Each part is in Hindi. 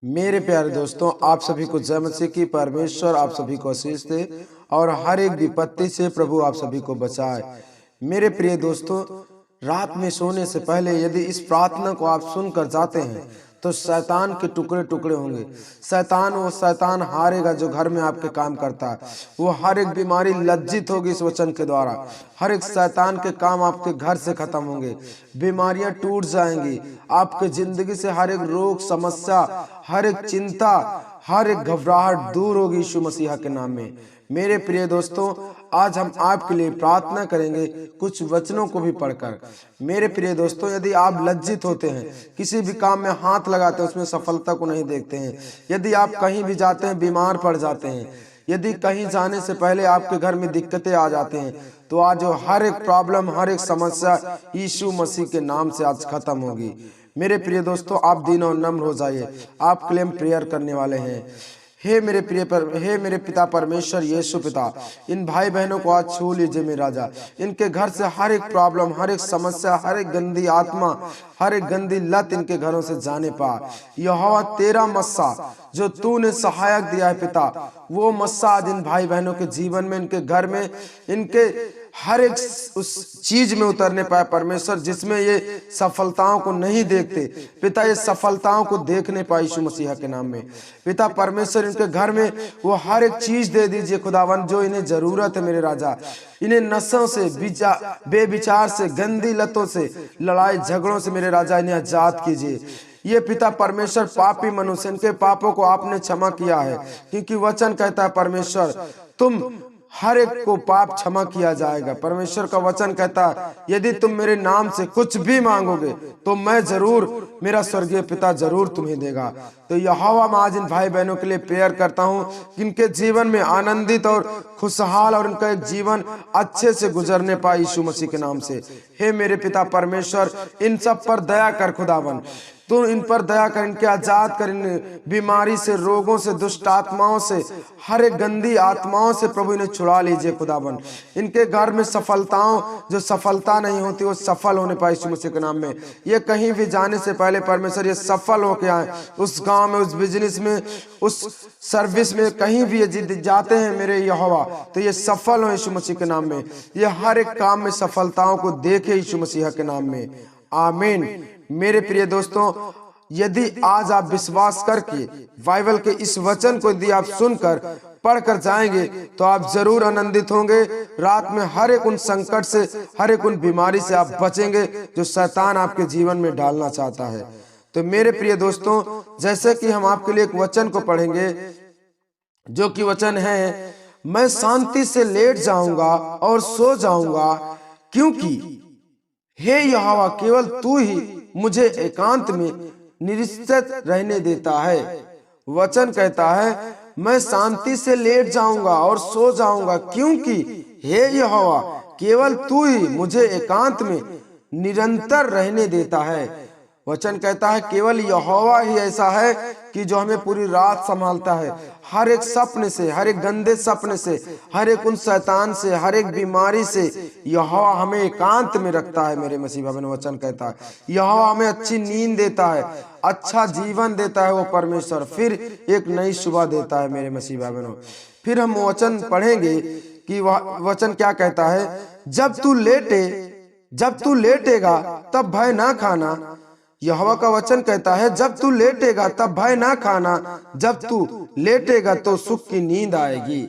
मेरे प्यारे दोस्तों, आप सभी को जय मसीह की। परमेश्वर आप सभी को आशीष दे और हर एक विपत्ति से प्रभु आप सभी को बचाए। मेरे प्रिय दोस्तों, रात में सोने से पहले यदि इस प्रार्थना को आप सुनकर जाते हैं तो शैतान के टुकड़े टुकड़े होंगे। वो शैतान हारेगा जो घर में आपके काम करता है। वो हर एक बीमारी लज्जित होगी इस वचन के द्वारा। हर एक शैतान के काम आपके घर से खत्म होंगे, बीमारियां टूट जाएंगी आपके जिंदगी से। हर एक रोग, समस्या, हर एक चिंता, हर एक घबराहट दूर होगी यीशु मसीहा के नाम में। मेरे प्रिय दोस्तों, आज हम आपके लिए प्रार्थना करेंगे कुछ वचनों को भी पढ़कर। मेरे प्रिय दोस्तों, यदि आप लज्जित होते हैं, किसी भी काम में हाथ लगाते हैं उसमें सफलता को नहीं देखते हैं, यदि आप कहीं भी जाते हैं बीमार पड़ जाते हैं, यदि कहीं जाने से पहले आपके घर में दिक्कतें आ जाते हैं, तो आज हर एक प्रॉब्लम, हर एक समस्या यीशु मसीह के नाम से आज खत्म होगी। मेरे प्रिय दोस्तों, आप दीन और नम्र हो जाइए। आपके लिए हम प्रेयर करने वाले हैं। हे मेरे पिता परमेश्वर यीशु पिता, इन भाई बहनों को आज छू लीजिए मेरे राजा। इनके घर से हर एक प्रॉब्लम, हर एक समस्या, हर एक गंदी आत्मा, हर एक गंदी लत इनके घरों से जाने पा। यहोवा तेरा मस्सा जो तूने सहायक दिया है पिता, वो मस्सा आज इन भाई बहनों के जीवन में, इनके घर में, इनके हर एक उस चीज में उतरने पाए परमेश्वर, जिसमें ये सफलताओं को नहीं देखते पिता, ये सफलताओं को देखने पाए यीशु मसीहा के नाम में। पिता परमेश्वर, इनके घर में वो हर एक चीज दे दीजिए खुदावन जो इन्हें जरूरत है मेरे राजा। इन्हें नशों से, बेविचार से, गंदी लतों से, लड़ाई झगड़ों से मेरे राजा इन्हें आजाद कीजिए। ये पिता परमेश्वर पापी मनुष्य, इनके पापों को आपने क्षमा किया है, क्योंकि वचन कहता है परमेश्वर तुम हर एक को पाप क्षमा किया जाएगा। परमेश्वर का वचन कहता है यदि तुम मेरे नाम से कुछ भी मांगोगे तो मैं जरूर, मेरा स्वर्गीय पिता जरूर तुम्हें देगा। तो यहोवा, मैं आज इन भाई बहनों के लिए प्रेयर करता हूँ कि इनके जीवन में आनंदित और खुशहाल और इनका एक जीवन अच्छे से गुजरने पाए यीशु मसीह के नाम से। हे मेरे पिता परमेश्वर, इन सब पर दया कर खुदावन, तू इन पर दया कर, इनके आजाद कर, इन बीमारी से, रोगों से, दुष्ट आत्माओं से, हर एक गंदी आत्माओं से प्रभु इन्हें छुड़ा लीजिए खुदावन। इनके घर में सफलताओं, जो सफलता नहीं होती वो सफल होने पाए यीशु मसीह के नाम में। ये कहीं भी जाने से पहले परमेश्वर ये सफल होके आए, उस गांव में, उस बिजनेस में, उस सर्विस में, कहीं भी ये जाते हैं मेरे यहोवा, तो ये सफल हो यीशु मसीह के नाम में। ये हर एक काम में सफलताओं को देखे यीशु मसीह के नाम में, आमीन। मेरे प्रिय दोस्तों, यदि आज आप विश्वास करके बाइबल के इस वचन को यदि आप सुनकर पढ़कर जाएंगे तो आप जरूर आनंदित होंगे। रात में हर एक उन संकट से, हर एक उन बीमारी से आप बचेंगे जो शैतान आपके जीवन में डालना चाहता है। तो मेरे प्रिय दोस्तों, जैसे कि हम आपके लिए एक वचन को पढ़ेंगे, जो कि वचन है, मैं शांति से लेट जाऊंगा और सो जाऊंगा, क्योंकि हे यहोवा केवल तू ही मुझे एकांत में निश्चित रहने देता है। वचन कहता है मैं शांति से लेट जाऊंगा और सो जाऊंगा, क्योंकि हे यहोवा केवल तू ही मुझे एकांत में निरंतर रहने देता है। वचन कहता है केवल यहोवा ही ऐसा है कि जो हमें पूरी रात संभालता है, हर एक सपने से, हर एक गंदे सपने से, हर एक उन शैतान से, हर एक बीमारी से यहोवा हमें एकांत में रखता है। मेरे मसीह भाई, वचन कहता है यहोवा हमें अच्छी नींद देता है, अच्छा जीवन देता है वो परमेश्वर, फिर एक नई सुबह देता है मेरे मसीह भाई बहनों। फिर हम वचन पढ़ेंगे कि वचन क्या कहता है, जब तू लेटेगा तब भय ना खाना। यहोवा का वचन कहता है जब तू लेटेगा तब भय ना खाना, जब तू लेटेगा तो सुख की नींद आएगी।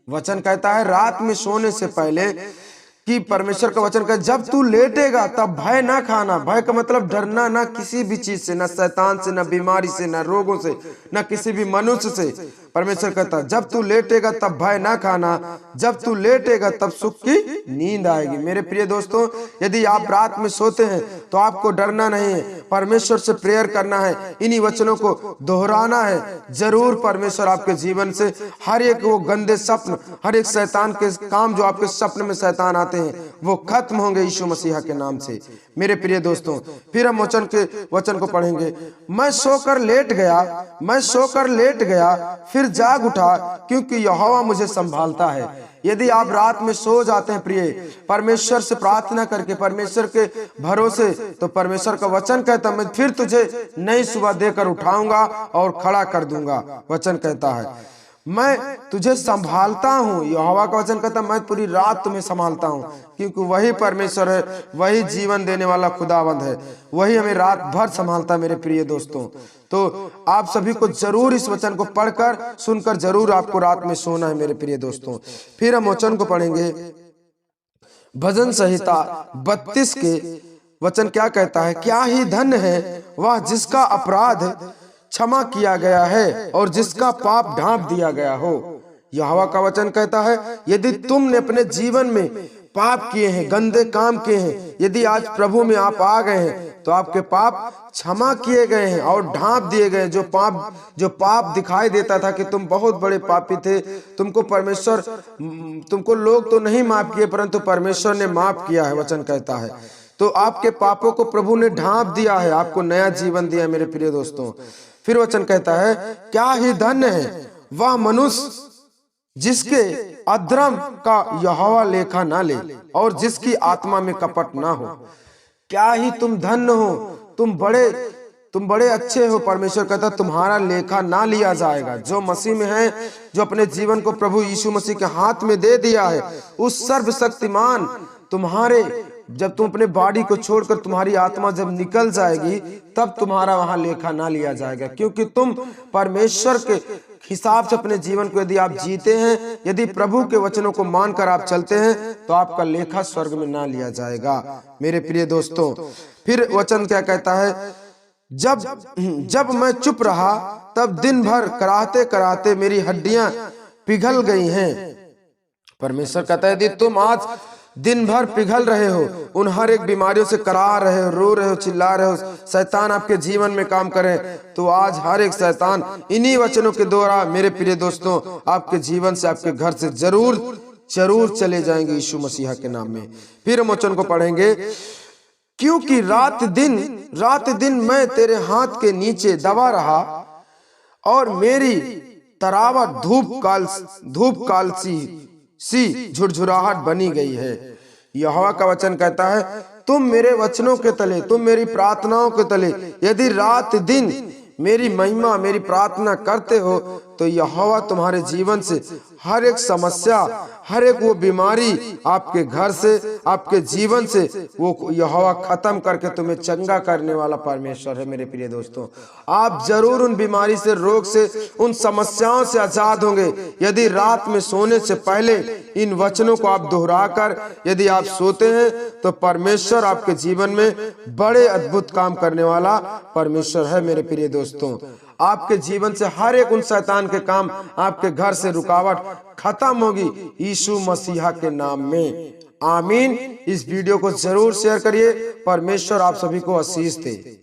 वचन कहता है रात में सोने से पहले कि परमेश्वर का वचन कहता है जब तू लेटेगा तब भय ना खाना। भय का मतलब डरना, ना किसी भी चीज से, ना शैतान से, ना बीमारी से, ना रोगों से, ना किसी भी मनुष्य से। परमेश्वर कहता है जब तू लेटेगा तब भय ना खाना, जब तू लेटेगा तब सुख की नींद आएगी। मेरे प्रिय दोस्तों, यदि आप रात में सोते हैं तो आपको डरना नहीं है, परमेश्वर से प्रेयर करना है, इन्हीं वचनों को दोहराना है। जरूर परमेश्वर आपके जीवन से हर एक वो गंदे सपन, हर एक शैतान के काम जो आपके सपने में शैतान आते हैं, हैं वो खत्म होंगे यीशु मसीहा के नाम से। मेरे प्रिय दोस्तों, फिर हम वचन को पढ़ेंगे। मैं सोकर लेट गया, फिर जाग उठा, क्योंकि यहोवा मुझे संभालता है। यदि आप रात में सो जाते हैं प्रिय, परमेश्वर से प्रार्थना करके, परमेश्वर के भरोसे, तो परमेश्वर का वचन कहता है मैं फिर तुझे नई सुबह देकर उठाऊंगा और खड़ा कर दूंगा। वचन कहता है मैं तुझे संभालता हूँ। यहोवा का वचन कहता है मैं पूरी रात तुम्हें संभालता हूँ, क्योंकि वही परमेश्वर है, वही जीवन देने वाला खुदावंद है, वही हमें रात भर संभालता है। मेरे प्रिय दोस्तों, तो आप सभी को जरूर इस वचन को पढ़कर सुनकर जरूर आपको रात में सोना है। मेरे प्रिय दोस्तों, फिर हम वचन को पढ़ेंगे। भजन संहिता 32 के वचन क्या कहता है? क्या ही धन्य है वह जिसका अपराध क्षमा किया गया है और जिसका पाप ढांप दिया गया हो। यहोवा का वचन कहता है यदि तुमने अपने जीवन में पाप किए हैं, गंदे काम किए हैं, यदि आज प्रभु में आप आ गए हैं तो आपके पाप क्षमा किए गए हैं और ढांप दिए गए। जो पाप दिखाई देता था कि तुम बहुत बड़े पापी थे, तुमको लोग तो नहीं माफ किए परंतु परमेश्वर ने माफ किया है। वचन कहता है तो आपके पापों को प्रभु ने ढांप दिया है, आपको नया जीवन दिया है। मेरे प्रिय दोस्तों, फिर वचन कहता है क्या ही धन्य है वह मनुष्य जिसके अधर्म का यहोवा लेखा ना ले और जिसकी आत्मा में कपट ना हो। क्या ही तुम धन्य हो, तुम बड़े अच्छे हो। परमेश्वर कहता तुम्हारा लेखा ना लिया जाएगा। जो मसीह में है, जो अपने जीवन को प्रभु यीशु मसीह के हाथ में दे दिया है, उस सर्वशक्तिमान जब तुम अपने बॉडी को छोड़कर तुम्हारी आत्मा जब निकल जाएगी तब तुम्हारा वहां लेखा ना लिया जाएगा, क्योंकि तुम परमेश्वर के हिसाब से अपने जीवन को यदि आप जीते हैं, यदि प्रभु के वचनों को मानकर आप चलते हैं तो आपका लेखा स्वर्ग में ना लिया जाएगा। मेरे प्रिय दोस्तों, फिर वचन क्या कहता है? जब मैं चुप रहा तब दिन भर कराहते कराहते मेरी हड्डियां पिघल गई हैं। परमेश्वर कहता है यदि तुम आज दिन भर पिघल रहे हो, उन हर एक बीमारियों से करा रहे हो, रो रहे हो, चिल्ला रहे हो, शैतान आपके जीवन में काम करे, तो आज हर एक शैतान इन्हीं वचनों के द्वारा मेरे प्रिय दोस्तों आपके जीवन से, आपके घर से जरूर चले जाएंगे यीशु मसीहा के नाम में। फिर हम वचन को पढ़ेंगे। क्योंकि रात दिन मैं तेरे हाथ के नीचे दबा रहा और मेरी तरावट धूप काल सी झुरझुराहट बनी गई है। यहोवा का वचन कहता है तुम मेरे वचनों के तले, तुम मेरी प्रार्थनाओं के तले यदि रात दिन मेरी महिमा, मेरी प्रार्थना करते हो तो यहोवा तुम्हारे जीवन से हर एक समस्या, हर एक वो बीमारी आपके घर से, आपके जीवन से वो यहोवा खत्म करके तुम्हें चंगा करने वाला परमेश्वर है। मेरे प्रिय दोस्तों, आप जरूर उन बीमारी से, रोग से, उन समस्याओं से आजाद होंगे यदि रात में सोने से पहले इन वचनों को आप दोहराकर यदि आप सोते हैं तो परमेश्वर आपके जीवन में बड़े अद्भुत काम करने वाला परमेश्वर है। मेरे प्रिय दोस्तों, आपके जीवन से हर एक उन शैतान के काम, आपके घर से रुकावट खत्म होगी यीशु मसीहा के नाम में। आमीन। इस वीडियो को जरूर शेयर करिए। परमेश्वर आप सभी को आशीष दे।